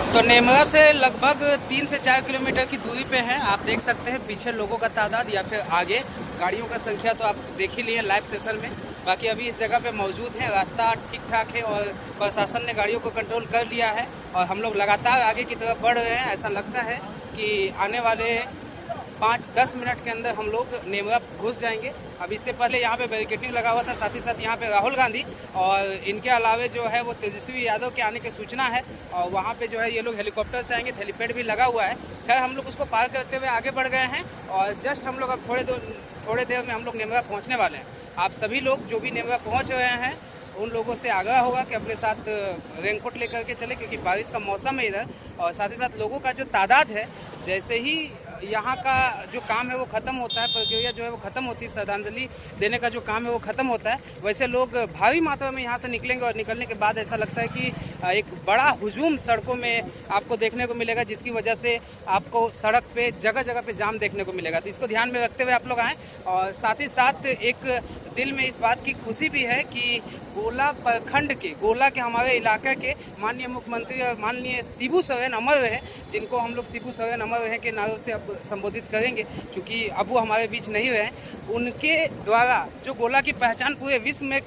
तो नेमरा से लगभग 3 से 4 किलोमीटर की दूरी पे है। आप देख सकते हैं पीछे लोगों का तादाद या फिर आगे गाड़ियों का संख्या तो आप देख ही लिए लाइव सेशन में। बाकी अभी इस जगह पे मौजूद है, रास्ता ठीक ठाक है और प्रशासन ने गाड़ियों को कंट्रोल कर लिया है और हम लोग लगातार आगे की तरफ बढ़ रहे हैं। ऐसा लगता है कि आने वाले 5-10 मिनट के अंदर हम लोग नेमरा घुस जाएंगे। अब इससे पहले यहाँ पे बैरिकेडिंग लगा हुआ था, साथ ही साथ यहाँ पे राहुल गांधी और इनके अलावे जो है वो तेजस्वी यादव के आने की सूचना है और वहाँ पे जो है ये लोग हेलीकॉप्टर से आएंगे, हेलीपैड भी लगा हुआ है। खैर हम लोग उसको पार करते हुए आगे बढ़ गए हैं और जस्ट हम लोग अब थोड़े देर में हम लोग नेमरा पहुँचने वाले हैं। आप सभी लोग जो भी नेमरा पहुँच रहे हैं उन लोगों से आग्रह होगा कि अपने साथ रेनकोट लेकर के चले, क्योंकि बारिश का मौसम है इधर। और साथ ही साथ लोगों का जो तादाद है, जैसे ही यहाँ का जो काम है वो ख़त्म होता है, प्रक्रिया जो है वो ख़त्म होती है, श्रद्धांजलि देने का जो काम है वो ख़त्म होता है, वैसे लोग भारी मात्रा में यहाँ से निकलेंगे और निकलने के बाद ऐसा लगता है कि एक बड़ा हुजूम सड़कों में आपको देखने को मिलेगा, जिसकी वजह से आपको सड़क पे जगह जगह पे जाम देखने को मिलेगा। तो इसको ध्यान में रखते हुए आप लोग आएँ। और साथ ही साथ एक दिल में इस बात की खुशी भी है कि गोला प्रखंड के, गोला के हमारे इलाके के माननीय मुख्यमंत्री और माननीय शिबू सोरेन अमर रहे, जिनको हम लोग शिबू सोरेन अमर रहे के नारों से अब संबोधित करेंगे क्योंकि अब वो हमारे बीच नहीं रहे। उनके द्वारा जो गोला की पहचान पूरे विश्व में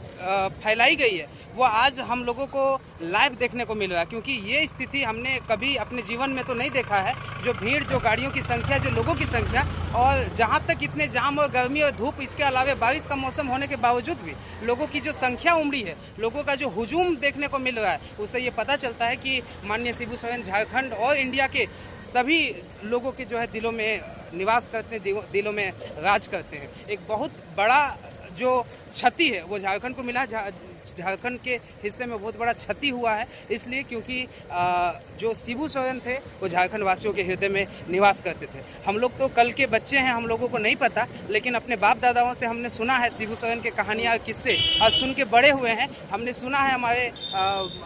फैलाई गई है वो आज हम लोगों को लाइव देखने को मिल रहा है, क्योंकि ये स्थिति हमने कभी अपने जीवन में तो नहीं देखा है। जो भीड़, जो गाड़ियों की संख्या, जो लोगों की संख्या, और जहाँ तक इतने जाम और गर्मी और धूप, इसके अलावा बारिश का मौसम होने के बावजूद भी लोगों की जो संख्या उमड़ी है, लोगों का जो हुजूम देखने को मिल रहा है, उससे ये पता चलता है कि माननीय शिबू सोरेन झारखंड और इंडिया के सभी लोगों के जो है दिलों में निवास करते हैं, दिलों में राज करते हैं। एक बहुत बड़ा जो क्षति है वो झारखंड को मिला, झारखंड के हिस्से में बहुत बड़ा क्षति हुआ है, इसलिए क्योंकि जो शिबू सोरेन थे वो झारखंड वासियों के हृदय में निवास करते थे। हम लोग तो कल के बच्चे हैं, हम लोगों को नहीं पता, लेकिन अपने बाप दादाओं से हमने सुना है शिबू सोरेन के कहानियाँ, किस्से और सुन के बड़े हुए हैं। हमने सुना है, हमारे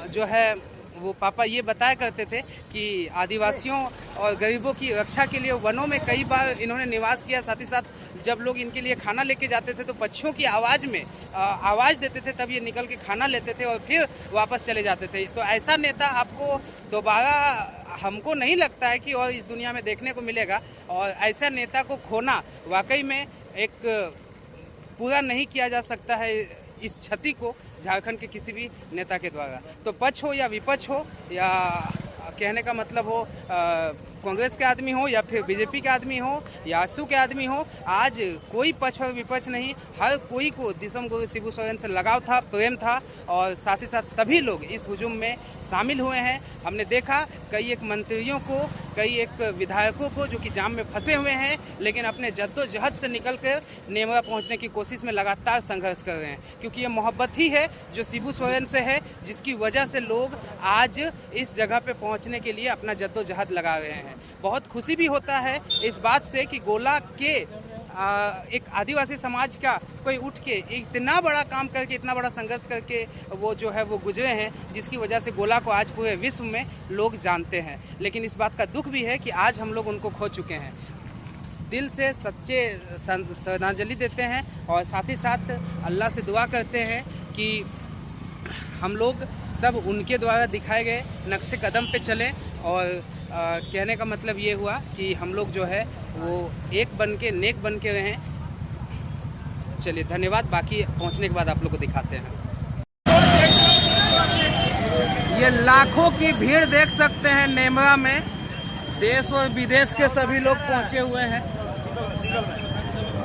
जो है वो पापा ये बताया करते थे कि आदिवासियों और गरीबों की रक्षा के लिए वनों में कई बार इन्होंने निवास किया। साथ ही साथ जब लोग इनके लिए खाना लेके जाते थे तो पक्षियों की आवाज़ में आवाज़ देते थे, तब ये निकल के खाना लेते थे और फिर वापस चले जाते थे। तो ऐसा नेता आपको दोबारा, हमको नहीं लगता है कि और इस दुनिया में देखने को मिलेगा, और ऐसा नेता को खोना वाकई में एक पूरा नहीं किया जा सकता है इस क्षति को झारखंड के किसी भी नेता के द्वारा। तो पक्ष हो या विपक्ष हो, या कहने का मतलब हो कांग्रेस के आदमी हो या फिर बीजेपी के आदमी हो या आजसू के आदमी हो, आज कोई पक्ष और विपक्ष नहीं, हर कोई को दिसम गुरु शिबू सोरेन से लगाव था, प्रेम था, और साथ ही साथ सभी लोग इस हुजूम में शामिल हुए हैं। हमने देखा कई एक मंत्रियों को, कई एक विधायकों को जो कि जाम में फंसे हुए हैं, लेकिन अपने जद्दोजहद से निकल कर नेमरा पहुंचने की कोशिश में लगातार संघर्ष कर रहे हैं, क्योंकि ये मोहब्बत ही है जो शिबू सोरेन से है, जिसकी वजह से लोग आज इस जगह पे पहुंचने के लिए अपना जद्दोजहद लगा रहे हैं। बहुत खुशी भी होता है इस बात से कि गोला के एक आदिवासी समाज का कोई उठ के इतना बड़ा काम करके, इतना बड़ा संघर्ष करके वो जो है वो गुजरे हैं, जिसकी वजह से गोला को आज पूरे विश्व में लोग जानते हैं। लेकिन इस बात का दुख भी है कि आज हम लोग उनको खो चुके हैं। दिल से सच्चे श्रद्धांजलि देते हैं और साथ ही साथ अल्लाह से दुआ करते हैं कि हम लोग सब उनके द्वारा दिखाए गए नक्शे कदम पे चलें, और कहने का मतलब ये हुआ कि हम लोग जो है वो एक बन के, नेक बन के रहें। चलिए धन्यवाद, बाकी पहुंचने के बाद आप लोग को दिखाते हैं। ये लाखों की भीड़ देख सकते हैं नेमरा में, देश और विदेश के सभी लोग पहुंचे हुए हैं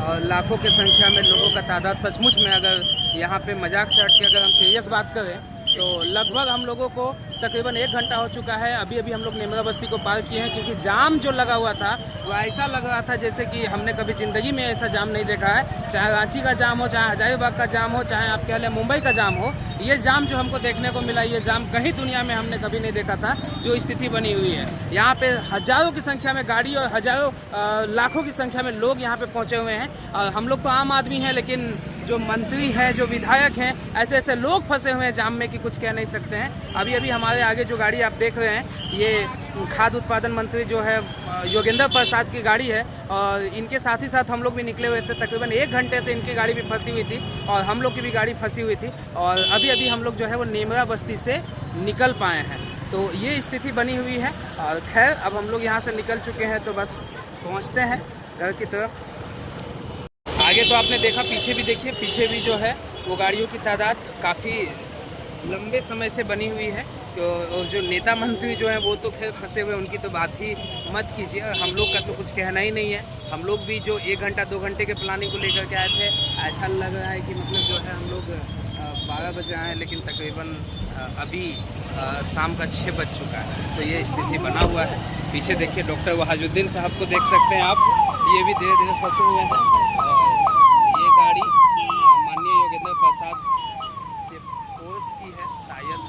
और लाखों की संख्या में लोगों का तादाद सचमुच में, अगर यहाँ पे मजाक से हट के अगर हम सीरियस बात करें तो लगभग हम लोगों को तकरीबन 1 घंटा हो चुका है। अभी अभी हम लोग नेमरा बस्ती को पार किए हैं, क्योंकि जाम जो लगा हुआ था वो ऐसा लग रहा था जैसे कि हमने कभी ज़िंदगी में ऐसा जाम नहीं देखा है। चाहे रांची का जाम हो, चाहे हजारीबाग का जाम हो, चाहे आप कह लें मुंबई का जाम हो, ये जाम जो हमको देखने को मिला, ये जाम कहीं दुनिया में हमने कभी नहीं देखा था। जो स्थिति बनी हुई है यहाँ पे, हज़ारों की संख्या में गाड़ी और हज़ारों लाखों की संख्या में लोग यहाँ पे पहुँचे हुए हैं। और हम लोग तो आम आदमी हैं, लेकिन जो मंत्री हैं, जो विधायक हैं, ऐसे ऐसे लोग फंसे हुए हैं जाम में कि कुछ कह नहीं सकते हैं। अभी अभी हमारे आगे जो गाड़ी आप देख रहे हैं, ये खाद्य उत्पादन मंत्री जो है योगेंद्र प्रसाद की गाड़ी है, और इनके साथ ही साथ हम लोग भी निकले हुए थे। तकरीबन 1 घंटे से इनकी गाड़ी भी फंसी हुई थी और हम लोग की भी गाड़ी फंसी हुई थी, और अभी अभी हम लोग जो है वो नेमरा बस्ती से निकल पाए हैं। तो ये स्थिति बनी हुई है। और खैर अब हम लोग यहाँ से निकल चुके हैं, तो बस पहुँचते हैं घर की तरफ। आगे तो आपने देखा, पीछे भी देखिए, पीछे भी जो है वो गाड़ियों की तादाद काफ़ी लंबे समय से बनी हुई है। तो जो नेता मंत्री जो हैं वो तो खैर फंसे हुए, उनकी तो बात ही मत कीजिए। हम लोग का तो कुछ कहना ही नहीं है। हम लोग भी जो 1 घंटा 2 घंटे के प्लानिंग को लेकर के आए थे, ऐसा लग रहा है कि मतलब जो है हम लोग 12 बजे आए हैं, लेकिन तकरीबन अभी शाम का 6 बज चुका है। तो ये स्थिति बना हुआ है। पीछे देखिए डॉक्टर वहाजुद्दीन साहब को देख सकते हैं आप, ये भी धीरे धीरे फंसे हुए हैं। और ये गाड़ी माननीय योगेंद्र प्रसाद के फोर्स की है शायद।